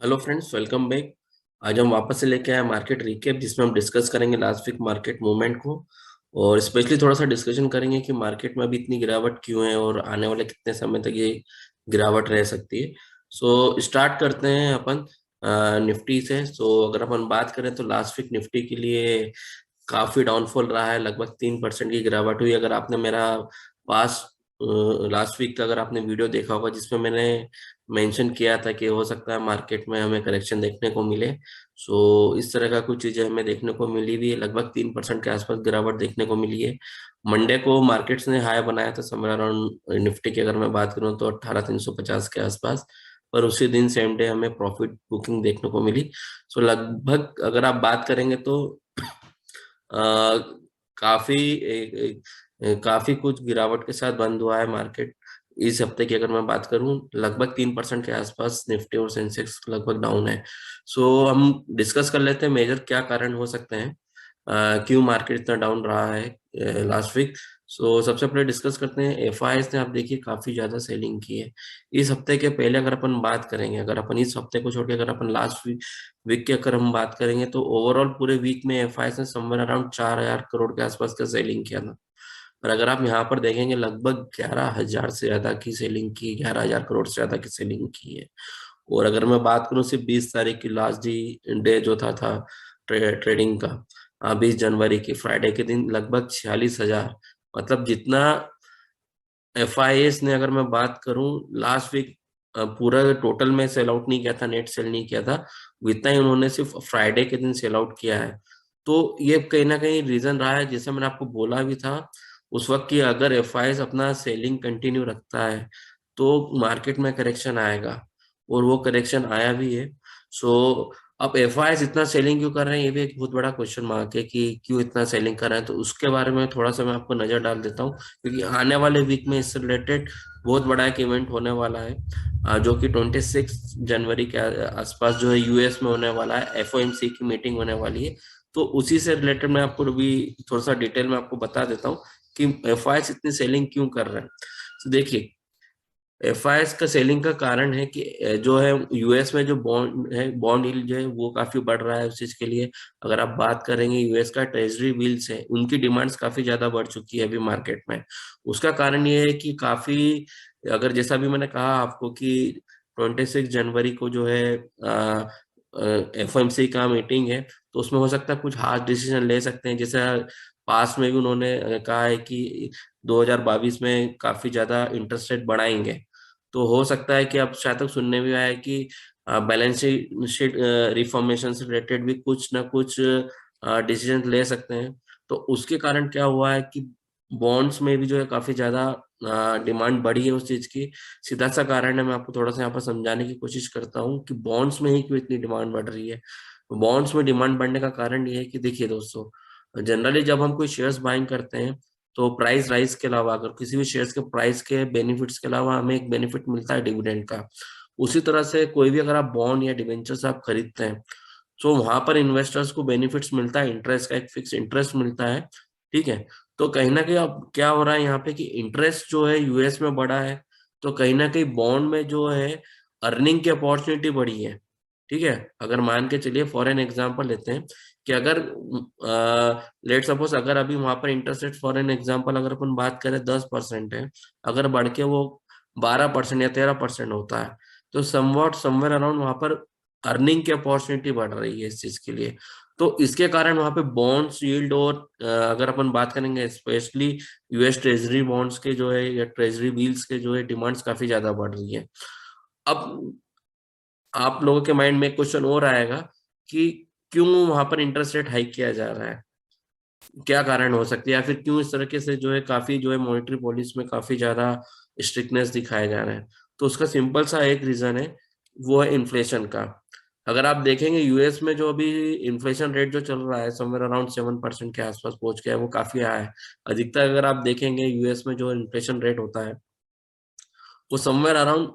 Hello friends, welcome back. आज हम वापस से लेके आए मार्केट रिकेप, जिसमें हम डिस्कस करेंगे लास्ट वीक मार्केट मूवमेंट को। और स्पेशली थोड़ा सा डिस्कशन करेंगे कि मार्केट में अभी इतनी गिरावट क्यों है और आने वाले कितने समय तक ये गिरावट रह सकती है। सो स्टार्ट करते हैं अपन निफ्टी से। सो अगर अपन बात करें तो लास्ट वीक निफ्टी के लिए काफी डाउनफॉल रहा है, लगभग 3% की गिरावट हुई। अगर आपने मेरा पास लास्ट वीक का अगर आपने वीडियो देखा होगा, जिसमें मैंने मेंशन किया था कि हो सकता है मार्केट में हमें करेक्शन देखने को मिले। सो इस तरह का कुछ चीजें हमें देखने को मिली भी है, लगभग 3% के आसपास गिरावट देखने को मिली है। मंडे को मार्केट्स ने हाई बनाया था समवेयर अराउंड, निफ्टी की अगर मैं बात करूं तो 18,350 के आसपास। पर उसी दिन सेम डे हमें प्रॉफिट बुकिंग देखने को मिली। सो लगभग अगर आप बात करेंगे तो अ, काफी काफी कुछ गिरावट के साथ बंद हुआ है मार्केट। इस हफ्ते की अगर मैं बात करूं, लगभग 3% के आसपास निफ्टी और सेंसेक्स लगभग डाउन है। सो हम डिस्कस कर लेते हैं मेजर क्या कारण हो सकते हैं, क्यों मार्केट इतना डाउन रहा है लास्ट वीक। सो सबसे पहले डिस्कस करते हैं एफआईएस ने, आप देखिए काफी ज्यादा सेलिंग की है इस हफ्ते के पहले। अगर अपन बात करेंगे, अगर अपन इस हफ्ते को छोड़ के अगर अपन लास्ट वीक वीक की अगर हम बात करेंगे, तो ओवरऑल पूरे वीक में एफआईएस ने समवेयर अराउंड 4,000 करोड़ के आसपास का सेलिंग किया था। और अगर आप यहाँ पर देखेंगे, लगभग 11,000 से ज्यादा की सेलिंग की, 11,000 करोड़ से ज्यादा की सेलिंग की है। और अगर मैं बात करूं सिर्फ 20 तारीख की लास्ट डे जो था ट्रेडिंग का, 20 जनवरी की फ्राइडे के दिन लगभग 46,000, मतलब जितना एफआईएस ने, अगर मैं बात करूं लास्ट वीक पूरा टोटल में सेल आउट नहीं किया था, नेट सेल नहीं किया था, इतना ही उन्होंने सिर्फ फ्राइडे के दिन सेल आउट किया है। तो ये कहीं ना कहीं रीजन रहा है, जैसे मैंने आपको बोला भी था उस वक्त, कि अगर एफआईएस अपना सेलिंग कंटिन्यू रखता है तो मार्केट में करेक्शन आएगा। और वो करेक्शन आया भी है। सो अब एफआईएस इतना सेलिंग क्यों कर रहे हैं, ये भी एक बहुत बड़ा क्वेश्चन मार्क है कि क्यों इतना सेलिंग कर रहे हैं। तो उसके बारे में थोड़ा सा मैं आपको नजर डाल देता हूँ, क्योंकि आने वाले वीक में इससे रिलेटेड बहुत बड़ा एक इवेंट होने वाला है, जो कि 26 जनवरी के आसपास जो है यूएस में होने वाला है, एफओएमसी की मीटिंग होने वाली है। तो उसी से रिलेटेड मैं आपको अभी थोड़ा सा डिटेल में आपको बता देता हूँ कि एफआईएस इतनी सेलिंग क्यों कर रहे हैं। तो देखिए, एफआईएस का सेलिंग का कारण है कि जो है यूएस में जो बॉन्ड है, बॉन्ड यील्ड जो है वो काफी बढ़ रहा है। उस चीज के लिए अगर आप बात करेंगे, यूएस का ट्रेजरी बिल्स है, उनकी डिमांड्स काफी ज्यादा बढ़ चुकी है अभी मार्केट में। उसका कारण ये है कि काफी, अगर जैसा भी मैंने कहा आपको कि 26 जनवरी को जो है एफओएमसी का मीटिंग है, तो उसमें हो सकता है कुछ हार्ड डिसीजन ले सकते हैं। जैसे पास में भी उन्होंने कहा है कि 2022 में काफी ज्यादा इंटरेस्ट रेट बढ़ाएंगे। तो हो सकता है कि अब शायद तक सुनने में आया है कि बैलेंस शीट रिफॉर्मेशन से रिलेटेड भी कुछ ना कुछ डिसीजन ले सकते हैं। तो उसके कारण क्या हुआ है कि बॉन्ड्स में भी जो है काफी ज्यादा डिमांड बढ़ी है उस चीज की। सीधा सा कारण है, मैं आपको थोड़ा सा यहाँ पर समझाने की कोशिश करता हूँ कि बॉन्ड्स में ही क्यों इतनी डिमांड बढ़ रही है। बॉन्ड्स में डिमांड बढ़ने का कारण ये है कि देखिए दोस्तों, जनरली जब हम कोई शेयर्स बाइंग करते हैं, तो प्राइस राइज के अलावा, अगर किसी भी शेयर्स के प्राइस के बेनिफिट्स के अलावा हमें एक बेनिफिट मिलता है डिविडेंड का। उसी तरह से कोई भी अगर आप बॉन्ड या डिबेंचर्स आप खरीदते हैं, तो वहां पर इन्वेस्टर्स को बेनिफिट्स मिलता है, इंटरेस्ट का एक फिक्स इंटरेस्ट मिलता है। ठीक है। तो कहीं ना कहीं अब क्या हो रहा है यहाँ पे कि इंटरेस्ट जो है यूएस में बढ़ा है, तो कहीं ना कहीं बॉन्ड में जो है अर्निंग की अपॉर्चुनिटी बढ़ी है। ठीक है। अगर मान के चलिए, फॉर एन एग्जांपल लेते हैं कि अगर लेट सपोज अगर अभी वहां पर interest rate, for an example अगर अपन बात करें 10% है, अगर बढ़ के वो 12% या 13% होता है, तो समवॉट समवेयर अराउंड वहां पर अर्निंग की अपॉर्चुनिटी बढ़ रही है इस चीज के लिए। तो इसके कारण वहां पे बॉन्ड्स यील्ड और अगर अपन बात करेंगे स्पेशली यूएस ट्रेजरी बॉन्ड्स के जो है या ट्रेजरी बिल्स के जो है डिमांड्स काफी ज्यादा बढ़ रही है। अब आप लोगों के माइंड में क्वेश्चन और आएगा कि क्यों वहां पर इंटरेस्ट रेट हाइक किया जा रहा है, क्या कारण हो सकती है, या फिर क्यों इस तरीके से जो है काफी जो है मॉनेटरी पॉलिसी में काफी ज्यादा स्ट्रिक्टनेस दिखाए जा रहे हैं। तो उसका सिंपल सा एक रीजन है, वो है इन्फ्लेशन का। अगर आप देखेंगे यूएस में जो अभी इन्फ्लेशन रेट जो चल रहा है, समवेयर अराउंड 7% के आसपास पहुंच गया है, वो काफी हाई है। अधिकतर अगर आप देखेंगे यूएस में जो इन्फ्लेशन रेट होता है, वो समवेयर अराउंड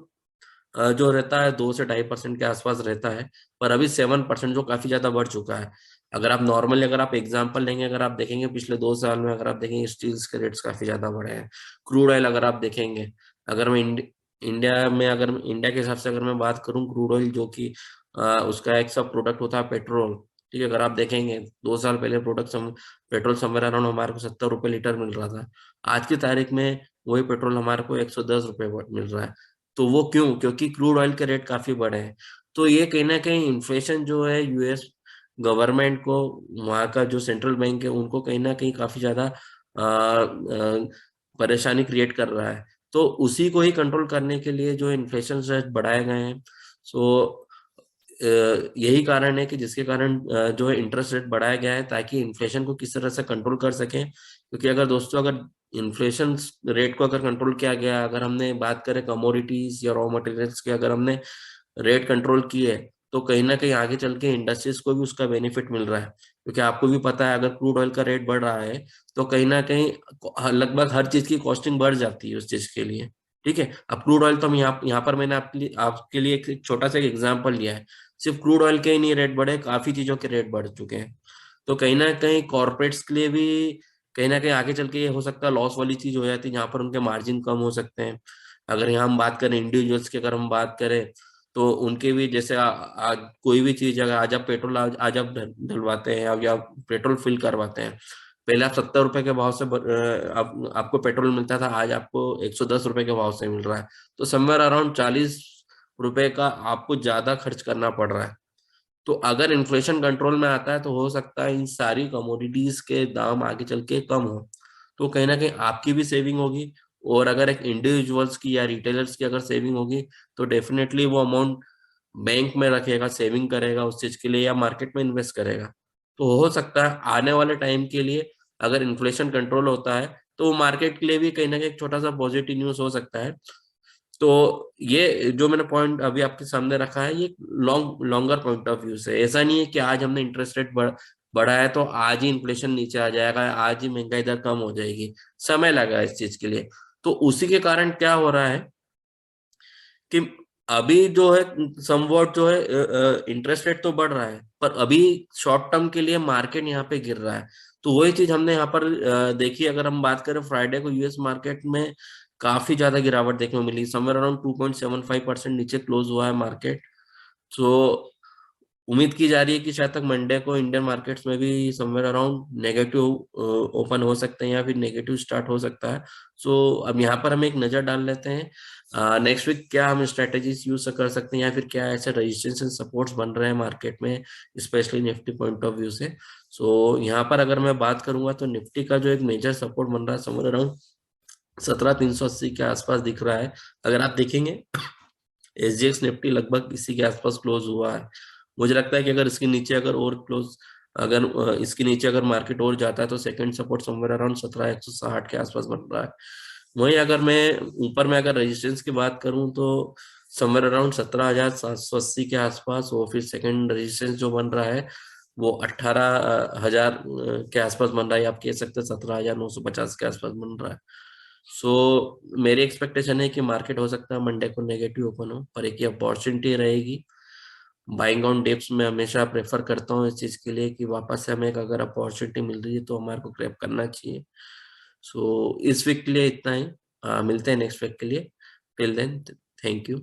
जो रहता है 2 से 2.5% के आसपास रहता है। पर अभी 7%, जो काफी ज्यादा बढ़ चुका है। अगर आप नॉर्मली अगर आप एग्जांपल लेंगे, अगर आप देखेंगे पिछले 2 साल में, अगर आप देखेंगे स्टील्स के रेट्स काफी ज्यादा बढ़े हैं। क्रूड ऑयल अगर आप देखेंगे, अगर मैं इंडिया में, अगर इंडिया के हिसाब से अगर मैं बात करूं, क्रूड ऑयल जो कि उसका एक सब प्रोडक्ट होता है पेट्रोल। ठीक है, अगर आप देखेंगे 2 साल पहले पेट्रोल समवेयर अराउंड हमारे को 70 रुपए लीटर मिल रहा था। आज की तारीख में वही पेट्रोल हमारे को 110 रुपए मिल रहा है। तो वो क्यों? क्योंकि क्रूड ऑयल के रेट काफी बढ़े हैं। तो ये कहीं ना कहीं इन्फ्लेशन जो है यूएस गवर्नमेंट को, वहाँ का जो सेंट्रल बैंक है उनको कहीं ना कहीं काफी ज्यादा परेशानी क्रिएट कर रहा है। तो उसी को ही कंट्रोल करने के लिए जो इन्फ्लेशन रेट बढ़ाए गए हैं। सो यही कारण है कि जिसके कारण जो है इंटरेस्ट रेट बढ़ाया गया है, ताकि इन्फ्लेशन को किस तरह से कंट्रोल कर सकें। क्योंकि अगर दोस्तों, अगर इन्फ्लेशन रेट को अगर कंट्रोल किया गया, अगर हमने बात करें कमोडिटीज या रॉ मटेरियल्स की, अगर हमने रेट कंट्रोल किए, तो कहीं ना कहीं आगे चल के इंडस्ट्रीज को भी उसका बेनिफिट मिल रहा है। क्योंकि आपको भी पता है, अगर क्रूड ऑयल का रेट बढ़ रहा है तो कहीं ना कहीं लगभग हर चीज की कॉस्टिंग बढ़ जाती है उस चीज के लिए। ठीक है, अब क्रूड ऑयल तो हम यहाँ पर मैंने आपके लिए एक छोटा सा एग्जाम्पल लिया है। सिर्फ क्रूड ऑयल के ही नहीं रेट बढ़े, काफी चीजों के रेट बढ़ चुके हैं। तो कहीं ना कहीं कॉर्पोरेट्स के लिए भी कहीं ना कहीं आगे चल के ये हो सकता है लॉस वाली चीज हो जाती है, जहाँ पर उनके मार्जिन कम हो सकते हैं। अगर यहाँ हम बात करें इंडिविजुअल्स की, अगर हम बात करें तो उनके भी जैसे कोई भी चीज, अगर आज आप पेट्रोल आज आप डलवाते हैं या पेट्रोल फिल करवाते हैं, पहले आप 70 रुपए के भाव से आपको पेट्रोल मिलता था, आज आपको 110 रुपए के भाव से मिल रहा है। तो समवेयर अराउंड 40 रुपए का आपको ज्यादा खर्च करना पड़ रहा है। तो अगर इन्फ्लेशन कंट्रोल में आता है तो हो सकता है इन सारी कमोडिटीज के दाम आगे चल के कम हो। तो कहीं ना कहीं आपकी भी सेविंग होगी, और अगर एक इंडिविजुअल्स की या रिटेलर्स की अगर सेविंग होगी, तो डेफिनेटली वो अमाउंट बैंक में रखेगा, सेविंग करेगा उस चीज के लिए, या मार्केट में इन्वेस्ट करेगा। तो हो सकता है आने वाले टाइम के लिए अगर इन्फ्लेशन कंट्रोल होता है, तो वो मार्केट के लिए भी कहीं ना कहीं एक छोटा सा पॉजिटिव न्यूज हो सकता है। तो ये जो मैंने पॉइंट अभी आपके सामने रखा है, ये लॉन्गर पॉइंट ऑफ व्यू से। ऐसा नहीं है कि आज हमने इंटरेस्ट रेट बढ़ा है तो आज ही इन्फ्लेशन नीचे आ जाएगा, आज ही महंगाई दर कम हो जाएगी। समय लगा इस चीज के लिए। तो उसी के कारण क्या हो रहा है कि अभी जो है समवॉट जो है इंटरेस्ट रेट तो बढ़ रहा है, पर अभी शॉर्ट टर्म के लिए मार्केट यहाँ पे गिर रहा है। तो वही चीज हमने यहाँ पर देखी। अगर हम बात करें फ्राइडे को यूएस मार्केट में काफी ज्यादा गिरावट देखने को मिली, समवेयर अराउंड 2.75% नीचे क्लोज हुआ है मार्केट। तो उम्मीद की जा रही है कि शायद तक मंडे को इंडियन मार्केट्स में भी समवेयर अराउंड नेगेटिव ओपन हो सकते हैं, या फिर नेगेटिव स्टार्ट हो सकता है। सो अब यहाँ पर हम एक नजर डाल लेते हैं नेक्स्ट वीक क्या हम स्ट्रेटेजीज यूज कर सकते हैं, या फिर क्या ऐसे रेजिस्टेंस एंड सपोर्ट्स बन रहे हैं मार्केट में, specially Nifty point of view से। सो यहाँ पर अगर मैं बात करूंगा तो निफ्टी का जो एक मेजर सपोर्ट बन रहा है समवेयर अराउंड 17,380 के आसपास दिख रहा है। अगर आप देखेंगे एसजीएक्स निफ्टी लगभग इसी के आसपास क्लोज हुआ है। मुझे लगता है कि अगर इसके नीचे अगर और क्लोज अगर इसके नीचे अगर मार्केट और जाता है तो सेकंड सपोर्ट समवेयर अराउंड 17,160 के आसपास बन रहा है। वहीं अगर मैं ऊपर में अगर रेजिस्टेंस की बात करूं तो समवेयर अराउंड 17,780 के आसपास, और फिर सेकंड रेजिस्टेंस जो बन रहा है वो 18,000 के आसपास बन रहा है, आप कह सकते हैं 17,950 के आसपास बन रहा है। सो मेरी एक्सपेक्टेशन है कि मार्केट हो सकता है मंडे को नेगेटिव ओपन हो, पर एक अपॉर्चुनिटी रहेगी। बाइंग ऑन डिप्स में हमेशा प्रेफर करता हूँ इस चीज के लिए कि वापस से हमें एक अगर अपॉर्चुनिटी मिल रही है तो हमारे को ग्रैब करना चाहिए। सो इस वीक के लिए इतना ही। मिलते हैं नेक्स्ट वीक के लिए। Till then, thank you.